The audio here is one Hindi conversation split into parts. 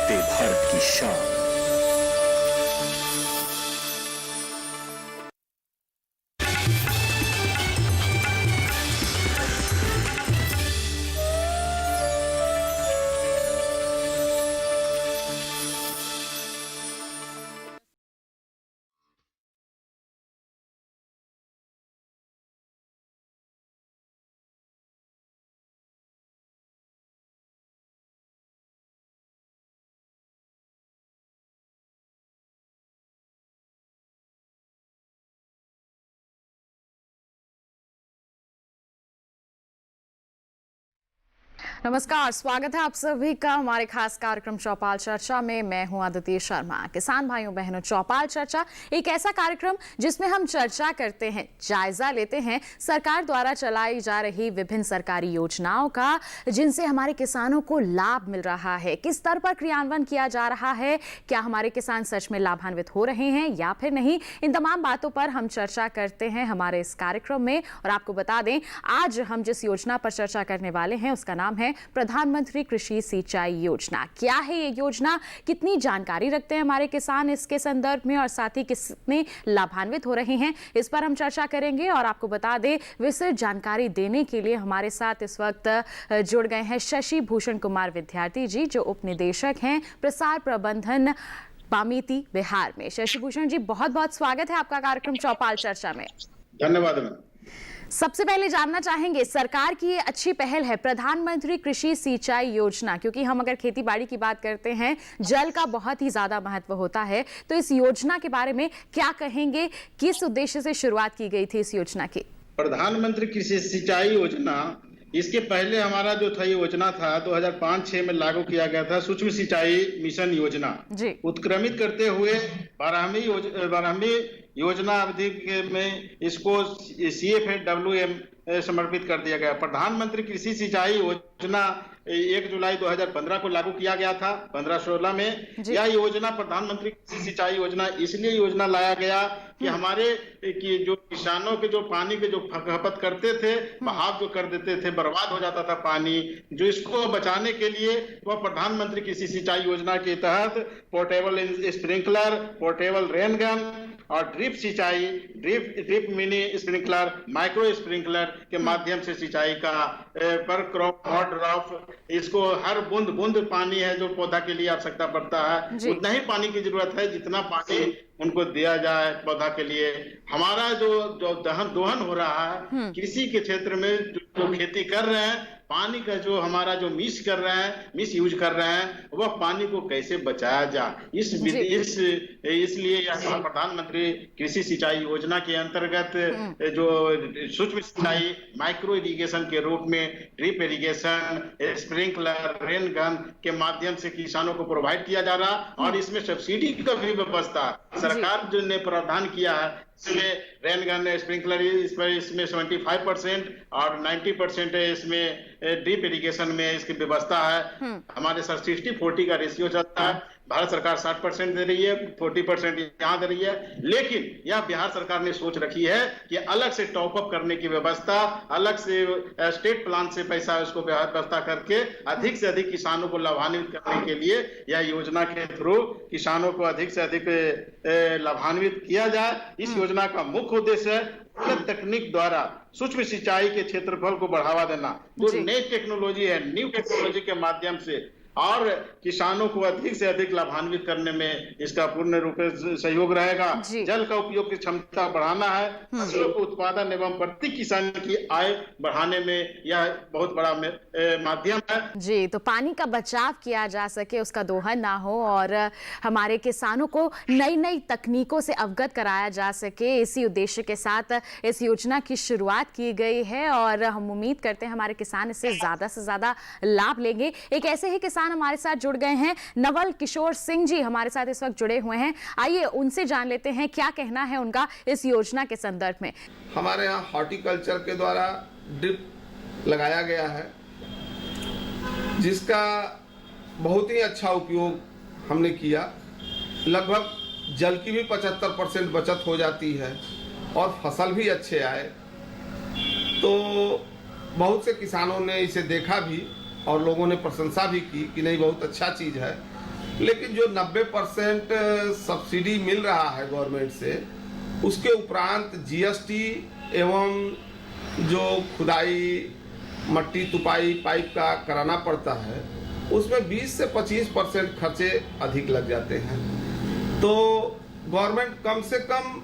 बढ़ते भारत की शान। नमस्कार, स्वागत है आप सभी का हमारे खास कार्यक्रम चौपाल चर्चा में। मैं हूं आदित्य शर्मा। किसान भाइयों बहनों, चौपाल चर्चा एक ऐसा कार्यक्रम जिसमें हम चर्चा करते हैं, जायजा लेते हैं सरकार द्वारा चलाई जा रही विभिन्न सरकारी योजनाओं का, जिनसे हमारे किसानों को लाभ मिल रहा है, किस स्तर पर क्रियान्वयन किया जा रहा है, क्या हमारे किसान सच में लाभान्वित हो रहे हैं या फिर नहीं। इन तमाम बातों पर हम चर्चा करते हैं हमारे इस कार्यक्रम में। और आपको बता दें, आज हम जिस योजना पर चर्चा करने वाले हैं उसका नाम है प्रधानमंत्री कृषि सिंचाई योजना। क्या है ये योजना, कितनी जानकारी रखते हैं हमारे किसान इसके संदर्भ में, और साथ ही कितने लाभान्वित हो रहे हैं, इस पर हम चर्चा करेंगे। और आपको बता दें, विस्तृत जानकारी देने के लिए हमारे साथ इस वक्त जुड़ गए हैं शशि भूषण कुमार विद्यार्थी जी, जो उप निदेशक हैं प्रसार प्रबंधन बामेती बिहार में। शशि भूषण जी, बहुत बहुत स्वागत है आपका कार्यक्रम चौपाल चर्चा में। धन्यवाद। सबसे पहले जानना चाहेंगे, सरकार की ये अच्छी पहल है प्रधानमंत्री कृषि सिंचाई योजना, क्योंकि हम अगर खेती बाड़ी की बात करते हैं, जल का बहुत ही ज्यादा महत्व होता है। तो इस योजना के बारे में क्या कहेंगे, किस उद्देश्य से शुरुआत की गई थी इस योजना की? प्रधानमंत्री कृषि सिंचाई योजना, इसके पहले हमारा जो था योजना था 2005-06 में लागू किया गया था सूक्ष्म सिंचाई मिशन योजना जी। उत्क्रमित करते हुए 12वीं योजना अवधि में इसको CFWM समर्पित कर दिया गया। प्रधानमंत्री कृषि सिंचाई योजना 1 जुलाई 2015 को लागू किया गया था 15-16 में। यह योजना प्रधानमंत्री कृषि सिंचाई योजना इसलिए योजना लाया गया कि हमारे कि जो किसानों के जो पानी के जो खपत करते थे, बहाव जो कर देते थे, बर्बाद हो जाता था पानी, जो इसको बचाने के लिए वह प्रधानमंत्री कृषि सिंचाई योजना के तहत portable sprinkler, portable rain gun और ड्रिप सिंचाई, drip mini sprinkler, micro sprinkler के माध्यम से सिंचाई का पर क्रॉप ड्रॉप, इसको हर बूंद बूंद पानी है जो पौधा के लिए आवश्यकता पड़ता है, उतना ही पानी की जरूरत है जितना पानी उनको दिया जाए पौधा के लिए। हमारा जो दोहन हो रहा है कृषि के क्षेत्र में, जो खेती कर रहे हैं, पानी का जो हमारा जो मिस यूज कर रहे हैं, वह पानी को कैसे बचाया जाए, इसलिए यह प्रधानमंत्री कृषि सिंचाई योजना के अंतर्गत जो सूक्ष्म सिंचाई माइक्रो इरिगेशन के रूप में drip irrigation, sprinkler, rain gun के माध्यम से किसानों को प्रोवाइड किया जा रहा, और इसमें सब्सिडी की भी व्यवस्था सरकार जो ने प्रावधान किया है। इसमें रेन गन स्प्रिंकलर इसमें 75% और 90% इसमें ड्रिप इरिगेशन में इसकी व्यवस्था है। हमारे साथ 60-40 का रेशियो चलता है। भारत सरकार 60% दे रही है, 40% यहाँ दे रही है, लेकिन यह बिहार सरकार ने सोच रखी है कि अलग से टॉप अप करने की व्यवस्था, अलग से स्टेट प्लान से पैसा उसको व्यवस्था करके अधिक से अधिक किसानों को लाभान्वित करने के लिए यह योजना के थ्रू किसानों को अधिक से अधिक लाभान्वित किया जाए। इस योजना का मुख्य उद्देश्य है तकनीक द्वारा सूक्ष्म सिंचाई के क्षेत्रफल को बढ़ावा देना, जो नई टेक्नोलॉजी है, न्यू टेक्नोलॉजी के माध्यम से, और किसानों को अधिक से अधिक लाभान्वित करने में इसका पूर्ण रूप से सहयोग रहेगा। जल का उपयोग की क्षमता बढ़ाना है, फसलों को उत्पादन एवं प्रति किसान की आय बढ़ाने में यह बहुत बड़ा माध्यम है जी। तो पानी का बचाव किया जा सके, उसका दोहन ना हो, और हमारे किसानों को नई नई तकनीकों से अवगत कराया जा सके, इसी उद्देश्य के साथ इस योजना की शुरुआत की गई है। और हम उम्मीद करते हैं हमारे किसान इससे ज्यादा से ज्यादा लाभ लेंगे। एक ऐसे ही किसान हमारे साथ जुड़ गए हैं, नवल किशोर सिंह जी हमारे साथ इस वक्त जुड़े हुए हैं। आइए उनसे जान लेते हैं क्या कहना है उनका इस योजना के संदर्भ में। हमारे यहाँ हॉर्टिकल्चर के द्वारा ड्रिप लगाया गया है, जिसका बहुत ही अच्छा उपयोग हमने किया। लगभग जल की भी 75% बचत हो जाती है और फसल भी अच्छे आए। तो बहुत से किसानों ने इसे देखा भी और लोगों ने प्रशंसा भी की कि नहीं, बहुत अच्छा चीज़ है। लेकिन जो 90% सब्सिडी मिल रहा है गवर्नमेंट से, उसके उपरांत जीएसटी एवं जो खुदाई, मट्टी तुपाई, पाइप का कराना पड़ता है, उसमें 20 से 25% खर्चे अधिक लग जाते हैं। तो गवर्नमेंट कम से कम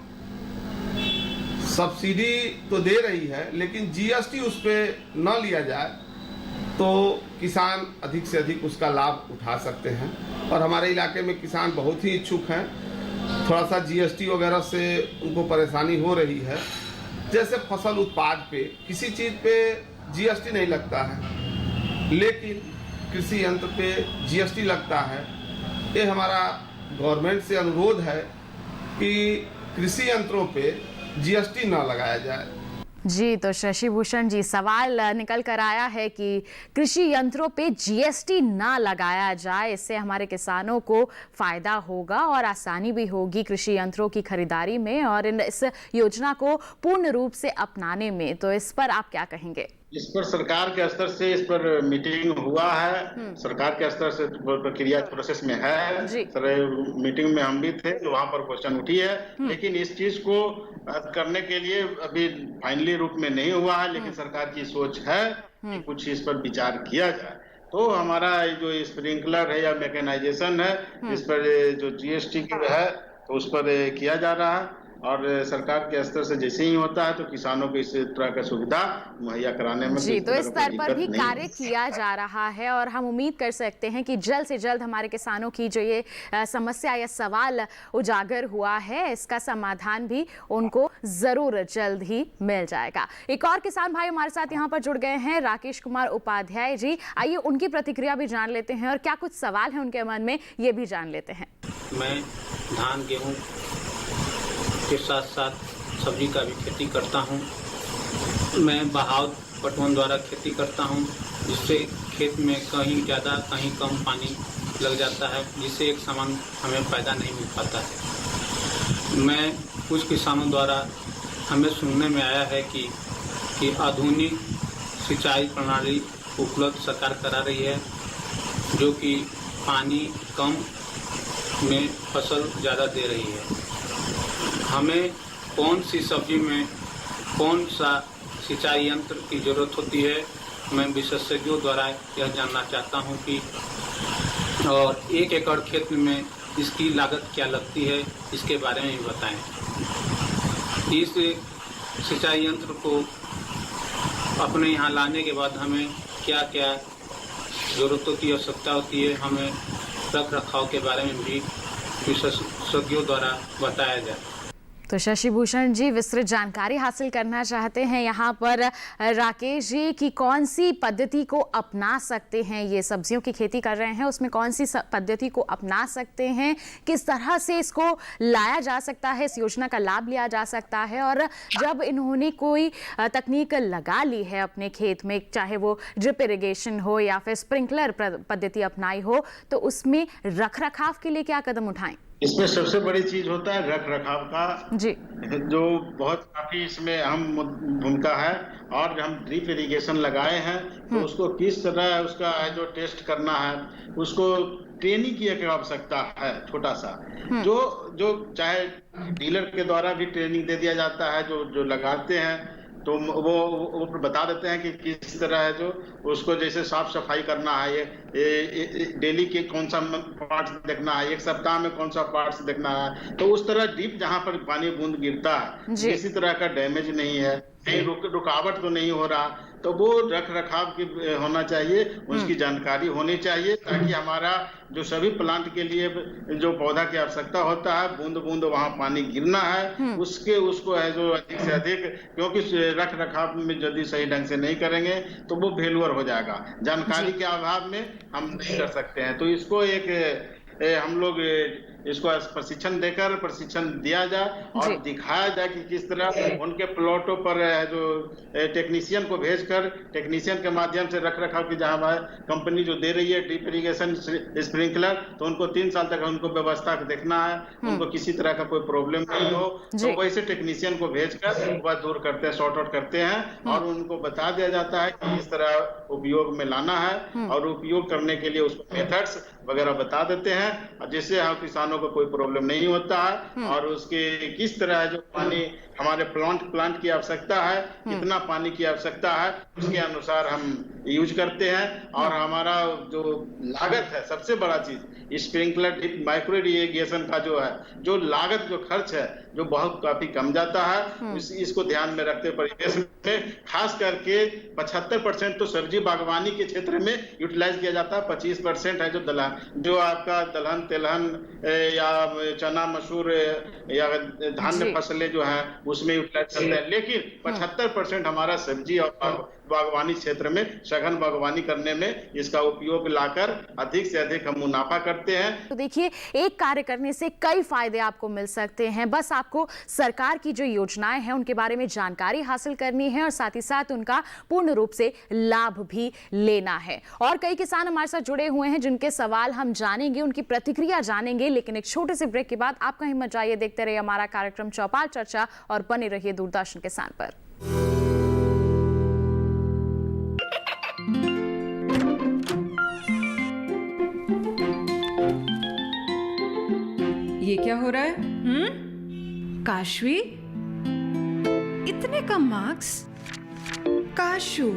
सब्सिडी तो दे रही है, लेकिन जीएसटी उस पर न लिया जाए तो किसान अधिक से अधिक उसका लाभ उठा सकते हैं। और हमारे इलाके में किसान बहुत ही इच्छुक हैं। थोड़ा सा जीएसटी वगैरह से उनको परेशानी हो रही है। जैसे फसल उत्पाद पे किसी चीज़ पे जीएसटी नहीं लगता है, लेकिन कृषि यंत्र पे जीएसटी लगता है। ये हमारा गवर्नमेंट से अनुरोध है कि कृषि यंत्रों पे जीएसटी ना लगाया जाए। जी, तो शशि भूषण जी, सवाल निकल कर आया है कि कृषि यंत्रों पे जीएसटी ना लगाया जाए, इससे हमारे किसानों को फायदा होगा और आसानी भी होगी कृषि यंत्रों की खरीदारी में और इस योजना को पूर्ण रूप से अपनाने में। तो इस पर आप क्या कहेंगे? इस पर सरकार के स्तर से इस पर मीटिंग हुआ है, सरकार के स्तर से प्रक्रिया प्रोसेस में है। सर मीटिंग में हम भी थे तो वहां पर क्वेश्चन उठी है, लेकिन इस चीज को करने के लिए अभी फाइनली रूप में नहीं हुआ है, लेकिन सरकार की सोच है कि कुछ इस पर विचार किया जाए। तो हमारा जो स्प्रिंकलर है या मैकेनाइजेशन है, इस पर जो जीएसटी है तो उस पर किया जा रहा है और सरकार के स्तर से जैसे ही होता है तो किसानों को इस तरह का सुविधा मुहैया कराने में जी, तो इस स्तर पर भी कार्य किया जा रहा है और हम उम्मीद कर सकते हैं कि जल्द से जल्द हमारे किसानों की जो ये समस्या या सवाल उजागर हुआ है, इसका समाधान भी उनको जरूर जल्द ही मिल जाएगा। एक और किसान भाई हमारे साथ यहाँ पर जुड़ गए हैं, राकेश कुमार उपाध्याय जी। आइए उनकी प्रतिक्रिया भी जान लेते हैं और क्या कुछ सवाल है उनके मन में, ये भी जान लेते हैं। मैं धान, गेहूँ के साथ साथ सब्जी का भी खेती करता हूँ। मैं बहाव पटवन द्वारा खेती करता हूँ, जिससे खेत में कहीं ज़्यादा कहीं कम पानी लग जाता है, जिससे एक समान हमें फायदा नहीं मिल पाता है। मैं कुछ किसानों द्वारा हमें सुनने में आया है कि आधुनिक सिंचाई प्रणाली उपलब्ध सरकार करा रही है, जो कि पानी कम में फसल ज़्यादा दे रही है। हमें कौन सी सब्जी में कौन सा सिंचाई यंत्र की ज़रूरत होती है, मैं विशेषज्ञों द्वारा यह जानना चाहता हूं कि और 1 एकड़ खेत में इसकी लागत क्या लगती है, इसके बारे में भी बताएं। इस सिंचाई यंत्र को अपने यहाँ लाने के बाद हमें क्या क्या ज़रूरतों की आवश्यकता होती है, हमें रख रखाव के बारे में भी विशेषज्ञों द्वारा बताया जाए। तो शशि भूषण जी विस्तृत जानकारी हासिल करना चाहते हैं यहाँ पर राकेश जी कि कौन सी पद्धति को अपना सकते हैं, ये सब्जियों की खेती कर रहे हैं उसमें कौन सी पद्धति को अपना सकते हैं, किस तरह से इसको लाया जा सकता है, इस योजना का लाभ लिया जा सकता है। और जब इन्होंने कोई तकनीक लगा ली है अपने खेत में, चाहे वो ड्रिप इरिगेशन हो या फिर स्प्रिंकलर पद्धति अपनाई हो, तो उसमें रख रखाव के लिए क्या कदम उठाएं? इसमें सबसे बड़ी चीज होता है रख रखाव का जी, जो बहुत काफी इसमें अहम भूमिका है। और हम ड्रिप इरिगेशन लगाए हैं तो उसको किस तरह उसका जो टेस्ट करना है, उसको ट्रेनिंग की एक आवश्यकता है छोटा सा, जो चाहे डीलर के द्वारा भी ट्रेनिंग दे दिया जाता है, जो लगाते हैं तो वो बता देते हैं कि किस तरह है, जो उसको जैसे साफ सफाई करना है, ये डेली के कौन सा पार्ट्स देखना है, 1 सप्ताह में कौन सा पार्ट्स देखना है। तो उस तरह डीप जहां पर पानी बूंद गिरता है किसी तरह का डैमेज नहीं है, कहीं रुकावट तो नहीं हो रहा, तो वो रख रखाव की होना चाहिए, उसकी जानकारी होनी चाहिए, ताकि हमारा जो सभी प्लांट के लिए जो पौधा की आवश्यकता होता है, बूंद बूंद वहां पानी गिरना है, उसको है जो अधिक से अधिक, क्योंकि रख रखाव में यदि सही ढंग से नहीं करेंगे तो वो फेल्यूर हो जाएगा। जानकारी के अभाव में हम नहीं कर सकते हैं। तो इसको हम लोग इसको प्रशिक्षण देकर प्रशिक्षण दिया जाए और दिखाया जाए कि किस तरह उनके प्लॉटों पर जो टेक्नीशियन को भेजकर टेक्नीशियन के माध्यम से रख रखाव की जहां कंपनी जो दे रही है ड्रिप इरिगेशन स्प्रिंकलर, तो उनको 3 साल तक उनको व्यवस्था देखना है, उनको किसी तरह का कोई प्रॉब्लम नहीं हो, तो वैसे टेक्नीशियन को भेजकर वह दूर करते हैं, सॉर्ट आउट करते हैं और उनको बता दिया जाता है कि इस तरह उपयोग में लाना है और उपयोग करने के लिए उसको मेथड्स वगैरह बता देते हैं, जिससे हम किसानों को कोई प्रॉब्लम नहीं होता है। और उसके किस तरह जो पानी हमारे प्लांट की आवश्यकता है, कितना पानी की आवश्यकता है, उसके अनुसार हम यूज करते हैं। और हमारा जो लागत है, सबसे बड़ा चीज स्प्रिंकलर ड्रिप माइक्रो इरिगेशन का जो लागत जो खर्च है, जो बहुत काफी कम जाता है। इसको ध्यान में रखते परिवेश में खास करके 75% तो सब्जी बागवानी के क्षेत्र में यूटिलाइज किया जाता है। 25% है जो आपका दलहन तिलहन या चना मसूर या धान्य फसलें जो है उसमें यूटिलाइज करते हैं। लेकिन 75% हमारा सब्जी और बागवानी क्षेत्र में सघन बागवानी करने में इसका उपयोग लाकर अधिक से अधिक हम मुनाफा करते हैं। तो देखिए, एक कार्य करने से कई फायदे आपको मिल सकते हैं। बस आपको सरकार की जो योजनाएं हैं उनके बारे में जानकारी हासिल करनी है और साथ ही साथ उनका पूर्ण रूप से लाभ भी लेना है। और कई किसान हमारे साथ जुड़े हुए हैं जिनके सवाल हम जानेंगे, उनकी प्रतिक्रिया जानेंगे। लेकिन एक छोटे से ब्रेक के बाद आप कहीं मत जाइए, देखते रहिए हमारा कार्यक्रम चौपाल चर्चा और बने रहिए दूरदर्शन किसान पर। ये क्या हो रहा है? काशवी, इतने कम मार्क्स? काशू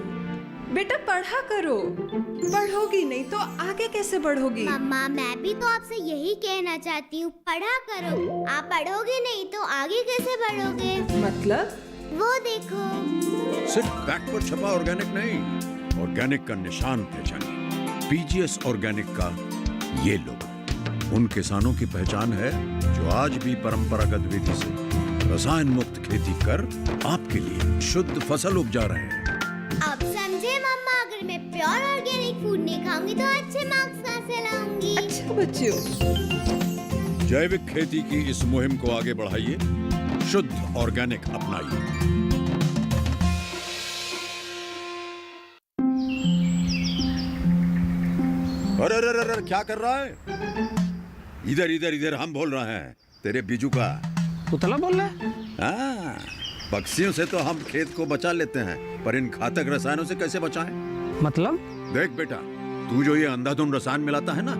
बेटा पढ़ा करो, पढ़ोगी नहीं तो आगे कैसे बढ़ोगी? मम्मा मैं भी तो आपसे यही कहना चाहती हूँ, पढ़ा करो। आप पढ़ोगे नहीं तो आगे कैसे बढ़ोगे? मतलब? वो देखो, सिर्फ बैक पर छपा ऑर्गेनिक नहीं, ऑर्गेनिक का निशान पहचानिए। पीजीएस ऑर्गेनिक का ये लोगो उन किसानों की पहचान है जो आज भी परंपरागत विधि से रसायन मुक्त खेती कर आपके लिए शुद्ध फसल उपजा रहे हैं। अब समझे मम्मा, अगर मैं प्योर ऑर्गेनिक फूड नहीं खाऊंगी तो अच्छे मार्क्स कहाँ से लाऊंगी? अच्छा बच्चों, जैविक खेती की इस मुहिम को आगे बढ़ाइए, शुद्ध ऑर्गेनिक अपनाइए। अरे अरे अरे क्या कर रहा है? इधर इधर इधर, हम बोल रहे हैं तेरे बीजू का। पुतला बोल रहा है? हाँ, पक्षियों से तो हम खेत को बचा लेते हैं, पर इन घातक रसायनों से कैसे बचाएं? मतलब? देख बेटा, तू जो ये अंधाधुंध रसायन मिलाता है ना,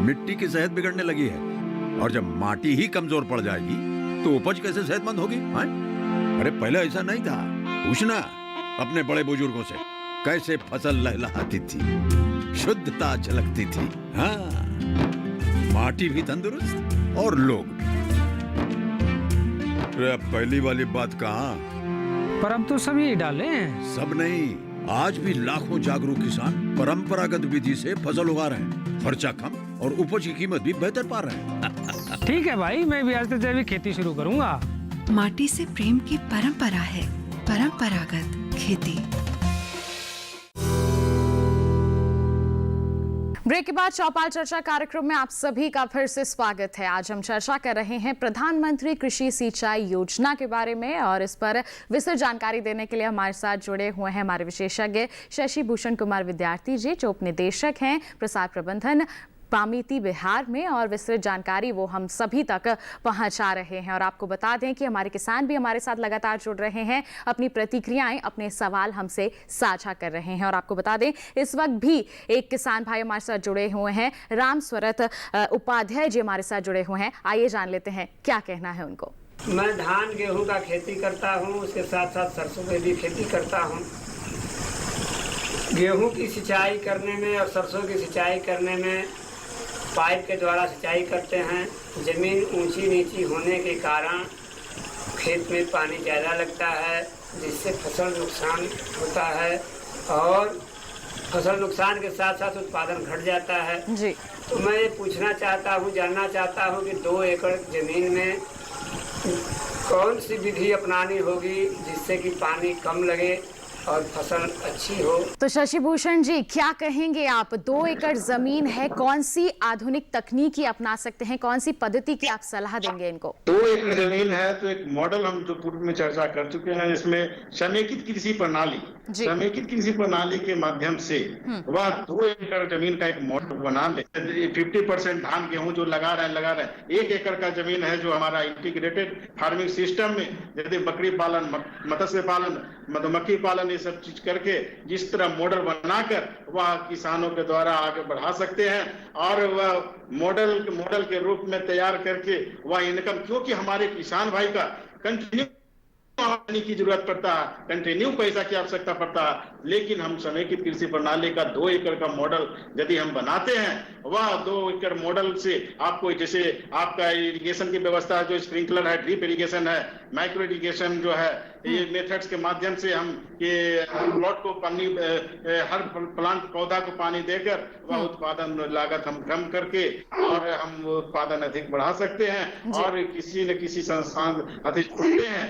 मिट्टी की सेहत बिगड़ने लगी है। और जब माटी ही कमजोर पड़ जाएगी तो उपज कैसे सेहतमंद होगी? अरे पहले ऐसा नहीं था। पूछना अपने बड़े बुजुर्गों से, कैसे फसल लहलहाती थी, शुद्धता झलकती थी। हाँ, माटी भी तंदुरुस्त और लोग भी। पहली वाली बात कहाँ? पर अब तो सभी डाले हैं। सब नहीं, आज भी लाखों जागरूक किसान परंपरागत विधि से फसल उगा रहे हैं। खर्चा कम और उपज की कीमत भी बेहतर पा रहे हैं। ठीक है भाई, मैं भी आज से जैविक खेती शुरू करूंगा। माटी से प्रेम की परंपरा है, परंपरागत खेती। ब्रेक के बाद चौपाल चर्चा कार्यक्रम में आप सभी का फिर से स्वागत है। आज हम चर्चा कर रहे हैं प्रधानमंत्री कृषि सिंचाई योजना के बारे में और इस पर विस्तृत जानकारी देने के लिए हमारे साथ जुड़े हुए हैं हमारे विशेषज्ञ शशि भूषण कुमार विद्यार्थी जी, जो उपनिदेशक हैं प्रसार प्रबंधन पामिती बिहार में, और विस्तृत जानकारी वो हम सभी तक पहुंचा रहे हैं। और आपको बता दें कि हमारे किसान भी हमारे साथ लगातार जुड़ रहे हैं, अपनी प्रतिक्रियाएं, अपने सवाल हमसे साझा कर रहे हैं। और आपको बता दें इस वक्त भी एक किसान भाई हमारे साथ जुड़े हुए हैं, राम स्वरत उपाध्याय जी हमारे साथ जुड़े हुए हैं। आइए जान लेते हैं क्या कहना है उनको। मैं धान गेहूं का खेती करता हूं, उसके साथ साथ सरसों की भी खेती करता हूं। गेहूं की सिंचाई करने में और सरसों की सिंचाई करने में पाइप के द्वारा सिंचाई करते हैं। ज़मीन ऊंची नीची होने के कारण खेत में पानी ज़्यादा लगता है, जिससे फसल नुकसान होता है और फसल नुकसान के साथ साथ उत्पादन घट जाता है जी। तो मैं ये पूछना चाहता हूँ, जानना चाहता हूँ कि 2 एकड़ ज़मीन में कौन सी विधि अपनानी होगी जिससे कि पानी कम लगे और फसल अच्छी हो। तो शशि भूषण जी क्या कहेंगे आप? 2 एकड़ जमीन है, कौन सी आधुनिक तकनीकी अपना सकते हैं, कौन सी पद्धति की आप सलाह देंगे इनको? 2 एकड़ जमीन है तो एक मॉडल हम जो पूर्व में चर्चा कर चुके हैं, इसमें समेकित कृषि प्रणाली के माध्यम से वह 2 एकड़ जमीन का एक मॉडल बना ले। 50% धान गेहूं जो लगा रहे हैं। 1 एकड़ का जमीन है जो हमारा इंटीग्रेटेड फार्मिंग सिस्टम में, जैसे बकरी पालन, मत्स्य पालन, मधुमक्खी पालन, ये सब चीज करके जिस तरह मॉडल बनाकर वह किसानों के द्वारा आगे बढ़ा सकते हैं और वह मॉडल के रूप में तैयार करके वह इनकम, क्योंकि हमारे किसान भाई का कंटिन्यू आमदनी की जरूरत पड़ता है, कंटिन्यू पैसा की आवश्यकता पड़ता है, लेकिन हम समेकित कृषि प्रणाली का 2 एकड़ का मॉडल यदि हम बनाते हैं, वह 2 एकड़ मॉडल से आपको जैसे आपका इरिगेशन की व्यवस्था जो स्प्रिंकलर है, ड्रिप इरिगेशन है, माइक्रो इरिगेशन जो है, ये मेथड्स के माध्यम से हम ये प्लॉट को पानी, हर प्लांट पौधा को पानी देकर वह उत्पादन लागत हम कम करके और हम उत्पादन अधिक बढ़ा सकते हैं और किसी न किसी संस्थान अधिक जुड़ते हैं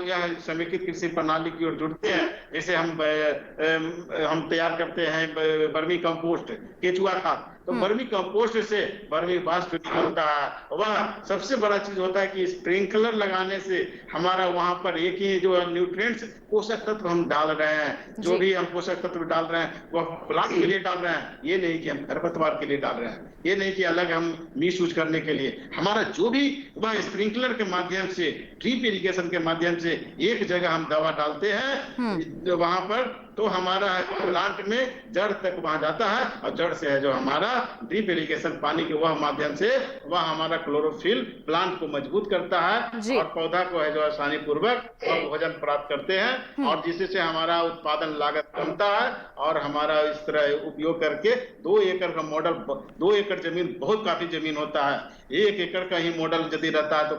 या समेकित कृषि प्रणाली की ओर जुड़ते हैं। जैसे हम तैयार करते हैं वर्मी कंपोस्ट, केचुआ खाद, तो वर्मी कंपोस्ट से वर्मी वाष्प होता है। वह सबसे बड़ा चीज होता है कि स्प्रिंकलर लगाने से हमारा वहां पर एक ही जो न्यूट्रिएंट्स पोषक तत्व हम डाल रहे हैं, जो भी हम पोषक तत्व डाल रहे हैं वह प्लांट के लिए डाल रहे हैं, ये नहीं कि हम खरपतवार के लिए डाल रहे हैं, ये नहीं कि अलग हम मिस यूज करने के लिए। हमारा जो भी वह स्प्रिंकलर के माध्यम से, ड्रिप इरिगेशन के माध्यम से एक जगह हम दवा डालते हैं वहां पर, तो हमारा प्लांट में जड़ तक वहां जाता है और जड़ से है जो हमारा ड्रिप इरिगेशन पानी के वह माध्यम से वह हमारा क्लोरोफिल प्लांट को मजबूत करता है और पौधा को है जो आसानी पूर्वक भोजन प्राप्त करते हैं और जिससे हमारा उत्पादन लागत कमता है और हमारा इस तरह उपयोग करके 2 एकड़ का मॉडल, 2 एकड़ जमीन बहुत काफी जमीन होता है, 1 एकड़ का ही मॉडल यदि रहता है तो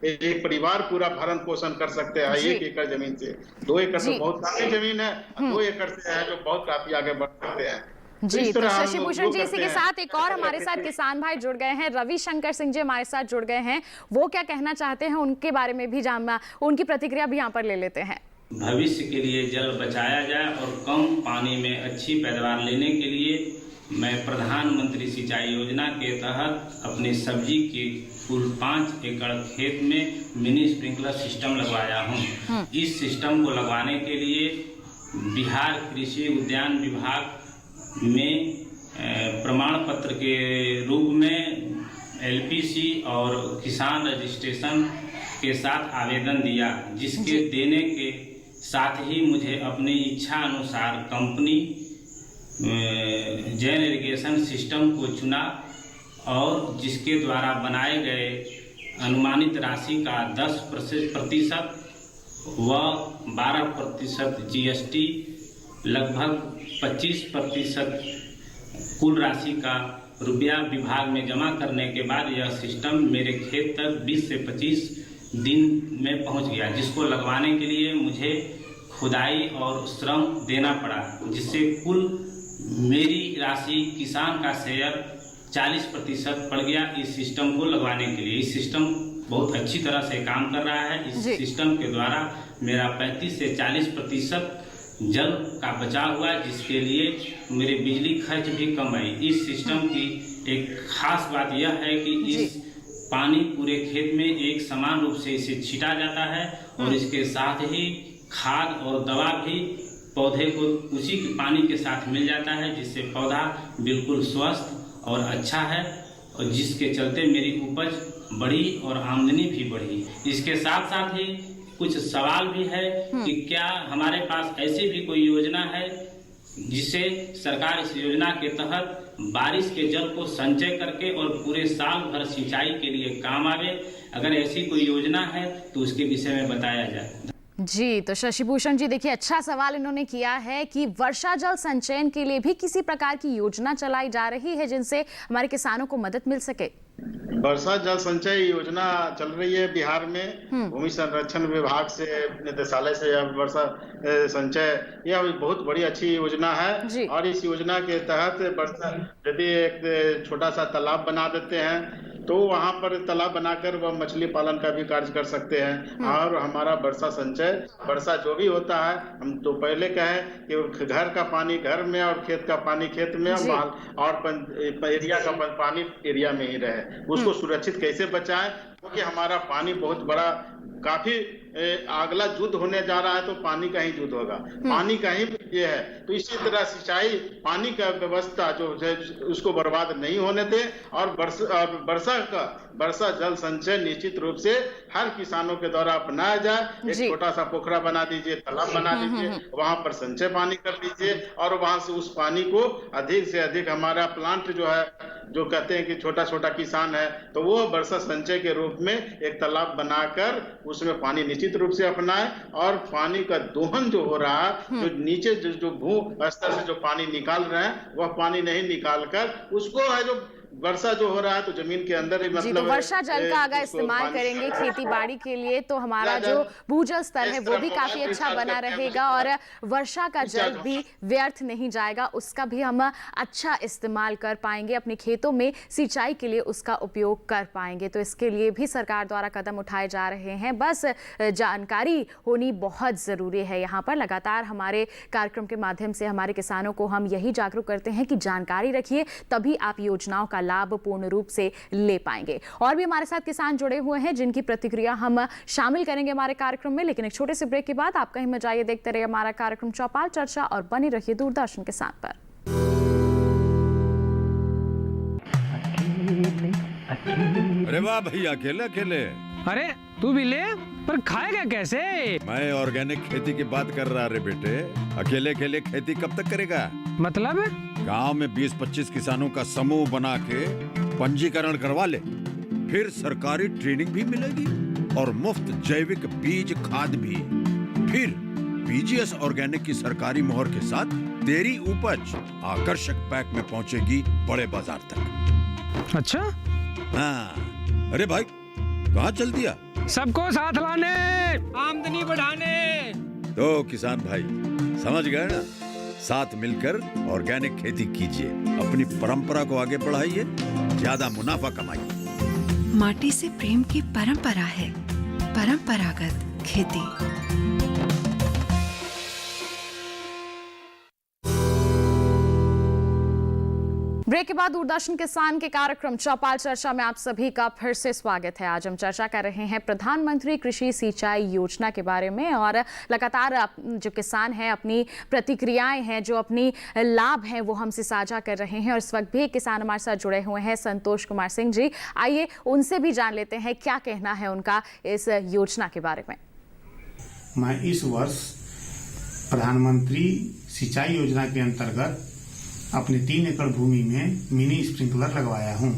एक परिवार पूरा भरण पोषण कर सकते हैं 1 एकड़ जमीन से। 2 एकड़ तो बहुत काफी जमीन है, 2 एकड़ से है जो बहुत काफी आगे बढ़ सकते हैं। जी, तो शशि भूषण जी, इसी के साथ एक और हमारे साथ किसान भाई जुड़ गए हैं, रविशंकर सिंह जी हमारे साथ जुड़ गए हैं। वो क्या कहना चाहते हैं उनके बारे में भी जानना, उनकी प्रतिक्रिया भी यहाँ पर ले लेते हैं। भविष्य के लिए जल बचाया जाए और कम पानी में अच्छी पैदावार लेने के लिए मैं प्रधानमंत्री सिंचाई योजना के तहत अपनी सब्जी के कुल 5 एकड़ खेत में मिनी स्प्रिंकलर सिस्टम लगवाया हूँ। इस सिस्टम को लगवाने के लिए बिहार कृषि उद्यान विभाग में प्रमाण पत्र के रूप में LPC और किसान रजिस्ट्रेशन के साथ आवेदन दिया, जिसके देने के साथ ही मुझे अपनी इच्छा अनुसार कंपनी जैन इरिगेशन सिस्टम को चुना और जिसके द्वारा बनाए गए अनुमानित राशि का 10% व 12% GST, लगभग 25% कुल राशि का रुपया विभाग में जमा करने के बाद यह सिस्टम मेरे खेत तक 20 से 25 दिन में पहुंच गया, जिसको लगवाने के लिए मुझे खुदाई और श्रम देना पड़ा, जिससे कुल मेरी राशि किसान का शेयर 40% पड़ गया इस सिस्टम को लगवाने के लिए। इस सिस्टम बहुत अच्छी तरह से काम कर रहा है। इस सिस्टम के द्वारा मेरा 35 से 40% जल का बचाव हुआ, जिसके लिए मेरे बिजली खर्च भी कम आई। इस सिस्टम की एक खास बात यह है कि इस पानी पूरे खेत में एक समान रूप से इसे छिटा जाता है और इसके साथ ही खाद और दवा भी पौधे को उसी के पानी के साथ मिल जाता है, जिससे पौधा बिल्कुल स्वस्थ और अच्छा है और जिसके चलते मेरी उपज बढ़ी और आमदनी भी बढ़ी। इसके साथ साथ ही कुछ सवाल भी है कि क्या हमारे पास ऐसी भी कोई योजना है जिससे सरकार इस योजना के तहत बारिश के जल को संचय करके और पूरे साल भर सिंचाई के लिए काम आवे। अगर ऐसी कोई योजना है तो उसके विषय में बताया जाए। जी, तो शशि भूषण जी देखिए, अच्छा सवाल इन्होंने किया है कि वर्षा जल संचयन के लिए भी किसी प्रकार की योजना चलाई जा रही है जिनसे हमारे किसानों को मदद मिल सके। वर्षा जल संचय योजना चल रही है बिहार में, भूमि संरक्षण विभाग से निदेशालय से वर्षा संचय, यह बहुत बड़ी अच्छी योजना है और इस योजना के तहत वर्षा यदि एक छोटा सा तालाब बना देते हैं तो वहां पर तालाब बनाकर वह मछली पालन का भी कार्य कर सकते हैं और हमारा वर्षा संचय, वर्षा जो भी होता है, हम तो पहले कहें कि घर का पानी घर में और खेत का पानी खेत में और एरिया का पानी एरिया में ही रहे, उसको सुरक्षित कैसे बचाएं, क्योंकि हमारा पानी बहुत बड़ा काफी अगला युद्ध होने जा रहा है तो पानी का ही युद्ध होगा, पानी का ही ये है। तो इसी तरह सिंचाई पानी का व्यवस्था जो है उसको बर्बाद नहीं होने दे, और वर्षा जल संचय निश्चित रूप से हर किसानों के द्वारा अपनाया जाए। एक छोटा सा पोखरा बना दीजिए, तालाब बना दीजिए, वहां पर संचय पानी कर लीजिए, और वहां से उस पानी को अधिक से अधिक हमारा प्लांट जो है, जो कहते हैं कि छोटा छोटा किसान है, तो वो वर्षा संचय के रूप में एक तालाब बनाकर उसमें पानी निश्चित रूप से अपनाए, और पानी का दोहन जो हो रहा है, जो नीचे जो भू स्तर से जो पानी निकाल रहे हैं, वह पानी नहीं निकालकर उसको है जो वर्षा जो हो रहा है तो जमीन के अंदर ही, मतलब तो वर्षा जल का अगर इस्तेमाल करेंगे खेती बाड़ी के लिए तो हमारा जो भूजल स्तर है वो भी काफी अच्छा बना रहेगा, और वर्षा का जल भी व्यर्थ नहीं जाएगा, उसका भी हम अच्छा इस्तेमाल कर पाएंगे, अपने खेतों में सिंचाई के लिए उसका उपयोग कर पाएंगे। तो इसके लिए भी सरकार द्वारा कदम उठाए जा रहे हैं, बस जानकारी होनी बहुत जरूरी है। यहाँ पर लगातार हमारे कार्यक्रम के माध्यम से हमारे किसानों को हम यही जागरूक करते हैं कि जानकारी रखिए, तभी आप योजनाओं का लाभ पूर्ण रूप से ले पाएंगे। और भी हमारे साथ किसान जुड़े हुए हैं जिनकी प्रतिक्रिया हम शामिल करेंगे हमारे कार्यक्रम में, लेकिन एक छोटे से ब्रेक के बाद आप कहीं मत जाइए, देखते रहिए हमारा कार्यक्रम चौपाल चर्चा और बने रहिए दूरदर्शन के साथ पर। अरे वाह भैया, अकेले अकेले। अरे तू भी ले, पर खाएगा कैसे? मैं ऑर्गेनिक खेती की बात कर रहा रे बेटे। अकेले अकेले खेती कब तक करेगा? मतलब गांव में 20-25 किसानों का समूह बना के पंजीकरण करवा ले, फिर सरकारी ट्रेनिंग भी मिलेगी और मुफ्त जैविक बीज खाद भी। फिर पीजीएस ऑर्गेनिक की सरकारी मोहर के साथ तेरी उपज आकर्षक पैक में पहुंचेगी बड़े बाजार तक। अच्छा? हाँ। अरे भाई कहाँ चल दिया? सबको साथ लाने, आमदनी बढ़ाने। तो किसान भाई समझ गए ना, साथ मिलकर ऑर्गेनिक खेती कीजिए, अपनी परंपरा को आगे बढ़ाइए, ज्यादा मुनाफा कमाइए। माटी से प्रेम की परंपरा है परंपरागत खेती। ब्रेक के बाद दूरदर्शन किसान के कार्यक्रम चौपाल चर्चा में आप सभी का फिर से स्वागत है। आज हम चर्चा कर रहे हैं प्रधानमंत्री कृषि सिंचाई योजना के बारे में, और लगातार जो किसान हैं अपनी प्रतिक्रियाएं हैं, जो अपनी लाभ हैं वो हमसे साझा कर रहे हैं। और इस वक्त भी एक किसान हमारे साथ जुड़े हुए हैं, संतोष कुमार सिंह जी। आइए उनसे भी जान लेते हैं क्या कहना है उनका इस योजना के बारे में। मैं इस वर्ष प्रधानमंत्री सिंचाई योजना के अंतर्गत अपने 3 एकड़ भूमि में मिनी स्प्रिंकलर लगवाया हूं।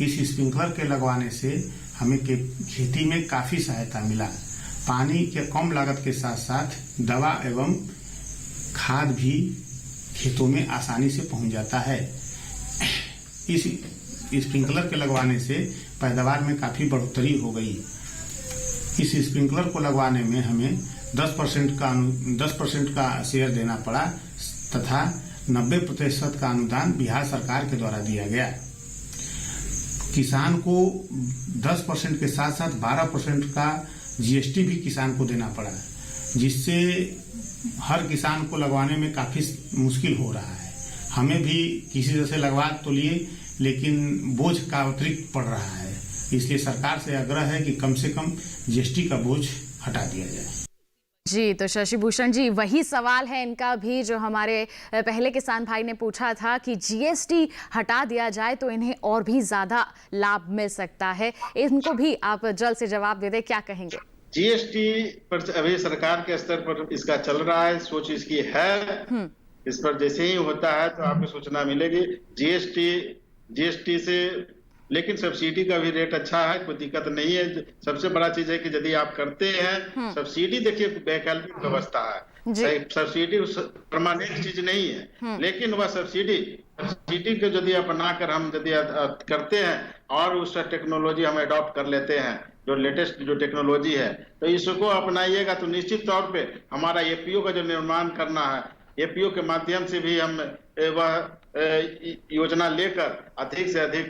इस स्प्रिंकलर के लगवाने से हमें खेती में काफी सहायता मिला। पानी के कम लागत के साथ साथ दवा एवं खाद भी खेतों में आसानी से पहुंच जाता है। इस स्प्रिंकलर के लगवाने से पैदावार में काफी बढ़ोतरी हो गई। इस स्प्रिंकलर को लगवाने में हमें 10% का शेयर देना पड़ा तथा 90% का अनुदान बिहार सरकार के द्वारा दिया गया। किसान को 10% के साथ साथ 12% का जीएसटी भी किसान को देना पड़ा, जिससे हर किसान को लगवाने में काफी मुश्किल हो रहा है। हमें भी किसी तरह से लगवा तो लिए, लेकिन बोझ का अतिरिक्त पड़ रहा है। इसलिए सरकार से आग्रह है कि कम से कम जीएसटी का बोझ हटा दिया जाए। जी, तो शशि भूषण जी, वही सवाल है इनका भी जो हमारे पहले किसान भाई ने पूछा था कि जीएसटी हटा दिया जाए तो इन्हें और भी ज्यादा लाभ मिल सकता है। इनको भी आप जल्द से जवाब दे दें, क्या कहेंगे? जीएसटी पर अभी सरकार के स्तर पर इसका चल रहा है, सोच इसकी है। इस पर जैसे ही होता है तो आपको सूचना मिलेगी। जीएसटी से लेकिन सब्सिडी का भी रेट अच्छा है, कोई दिक्कत नहीं है। सबसे बड़ा चीज है कि यदि आप करते हैं सब्सिडी, देखिए वैकल्पिक व्यवस्था है, सब्सिडी परमानेंट चीज नहीं है, लेकिन वह सब्सिडी को यदि अपनाकर हम यदि करते हैं और उस टेक्नोलॉजी हम अडॉप्ट कर लेते हैं, जो लेटेस्ट जो टेक्नोलॉजी है, तो इसको अपनाइएगा तो निश्चित तौर पे हमारा एपीओ का जो निर्माण करना है, एपीओ के माध्यम से भी हम वह योजना लेकर अधिक से अधिक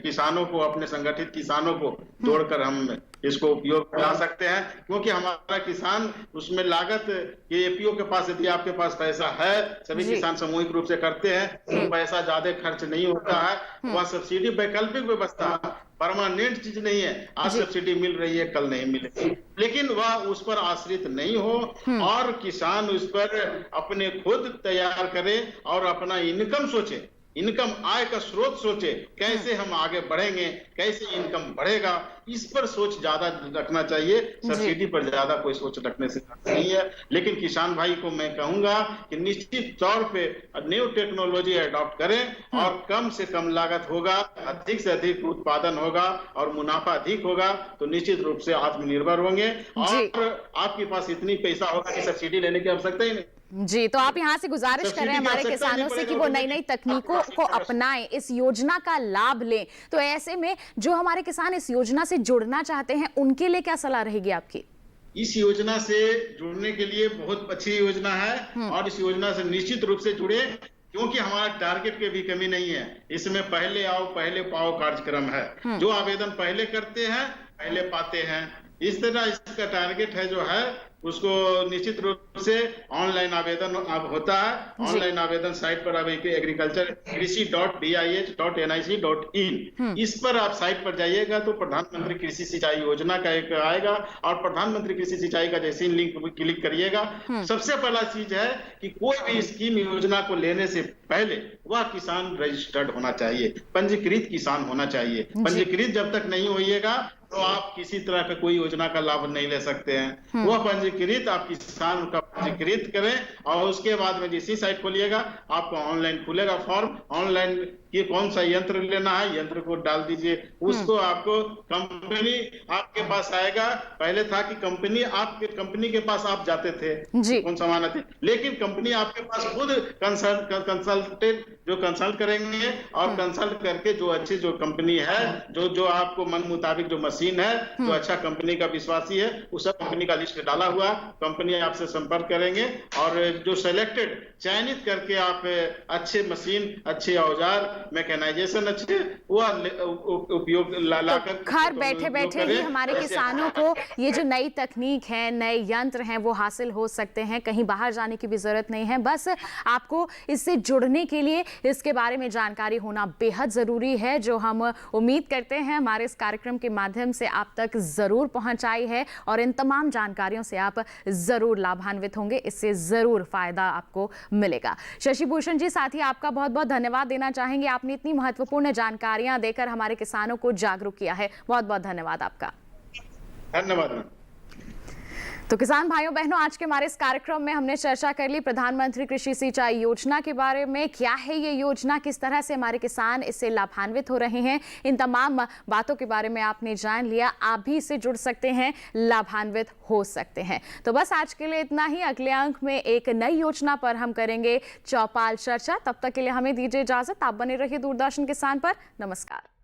किसानों को, अपने संगठित किसानों को जोड़कर हम इसको उपयोग ला सकते हैं। क्योंकि हमारा किसान उसमें लागत, ये एपीओ के पास यदि आपके पास पैसा है, सभी किसान सामूहिक रूप से करते हैं, तो पैसा ज्यादा खर्च नहीं होता है। वह सब्सिडी वैकल्पिक व्यवस्था परमानेंट चीज नहीं है। आज सब्सिडी मिल रही है, कल नहीं मिलेगी, लेकिन वह उस पर आश्रित नहीं हो और किसान उस पर अपने खुद तैयार करे और अपना इनकम सोचे, इनकम आय का स्रोत सोचे, कैसे हम आगे बढ़ेंगे, कैसे इनकम बढ़ेगा, इस पर सोच ज्यादा रखना चाहिए। सब्सिडी पर ज्यादा कोई सोच रखने से नहीं है। लेकिन किसान भाई को मैं कहूंगा कि निश्चित तौर पे न्यू टेक्नोलॉजी अडॉप्ट करें और कम से कम लागत होगा, अधिक से अधिक उत्पादन होगा और मुनाफा अधिक होगा तो निश्चित रूप से आत्मनिर्भर होंगे और आपके पास इतनी पैसा होगा कि सब्सिडी लेने की आवश्यकता ही नहीं। जी, तो आप यहाँ से गुजारिश कर रहे हैं हमारे किसानों से कि वो नई नई तकनीकों को अपनाएं, इस योजना का लाभ लें। तो ऐसे में जो हमारे किसान इस योजना से जुड़ना चाहते हैं उनके लिए क्या सलाह रहेगी आपकी? इस योजना से जुड़ने के लिए बहुत अच्छी योजना है और इस योजना से निश्चित रूप से जुड़े, क्योंकि हमारा टारगेट की भी कमी नहीं है। इसमें पहले आओ पहले पाओ कार्यक्रम है। जो आवेदन पहले करते हैं पहले पाते हैं। इस तरह इसका टारगेट है जो है उसको निश्चित रूप से ऑनलाइन आवेदन अब होता है। ऑनलाइन आवेदन साइट पर अब एग्रीकल्चर कृषि.bis.nic.in इस पर आप साइट पर जाइएगा तो प्रधानमंत्री कृषि सिंचाई योजना का एक आएगा और प्रधानमंत्री कृषि सिंचाई का जैसे ही लिंक क्लिक करिएगा, सबसे पहला चीज है कि कोई भी स्कीम योजना को लेने से पहले वह किसान रजिस्टर्ड होना चाहिए, पंजीकृत किसान होना चाहिए। पंजीकृत जब तक नहीं होइएगा तो आप किसी तरह का कोई योजना का लाभ नहीं ले सकते हैं। वह पंजीकृत आप किसान का पंजीकृत करें और उसके बाद में जिस साइट खोलिएगा आपको ऑनलाइन खुलेगा फॉर्म। ऑनलाइन कि कौन सा यंत्र लेना है, यंत्र को डाल दीजिए, उसको आपको कंपनी आपके पास आएगा। पहले था कि कंपनी के पास आप जाते थे कौन सामान आते, लेकिन कंपनी आपके पास खुद कंसल्ट करेंगे और कंसल्ट करके जो अच्छी जो कंपनी है, जो आपको मन मुताबिक जो मशीन है, जो अच्छा कंपनी का विश्वासी है, उस कंपनी का लिस्ट डाला हुआ कंपनी आपसे संपर्क करेंगे और जो सिलेक्टेड चयनित करके आप अच्छे मशीन, अच्छे औजार, मैकेनाइजेशन अच्छे वो उपयोग लाकर घर बैठे बैठे ही हमारे किसानों को ये जो नई तकनीक है, नए यंत्र हैं वो हासिल हो सकते हैं। कहीं बाहर जाने की भी जरूरत नहीं है, बस आपको इससे जुड़ने के लिए इसके बारे में जानकारी होना बेहद जरूरी है, जो हम उम्मीद करते हैं हमारे इस कार्यक्रम के माध्यम से आप तक जरूर पहुंचाई है और इन तमाम जानकारियों से आप जरूर लाभान्वित होंगे, इससे जरूर फायदा आपको मिलेगा। शशि भूषण जी, साथ ही आपका बहुत बहुत धन्यवाद देना चाहेंगे, आपने इतनी महत्वपूर्ण जानकारियां देकर हमारे किसानों को जागरूक किया है। बहुत बहुत धन्यवाद आपका। धन्यवाद। तो किसान भाइयों बहनों, आज के हमारे इस कार्यक्रम में हमने चर्चा कर ली प्रधानमंत्री कृषि सिंचाई योजना के बारे में। क्या है ये योजना, किस तरह से हमारे किसान इससे लाभान्वित हो रहे हैं, इन तमाम बातों के बारे में आपने जान लिया। आप भी इससे जुड़ सकते हैं, लाभान्वित हो सकते हैं। तो बस आज के लिए इतना ही। अगले अंक में एक नई योजना पर हम करेंगे चौपाल चर्चा। तब तक के लिए हमें दीजिए इजाजत। आप बने रहिए दूरदर्शन किसान पर। नमस्कार।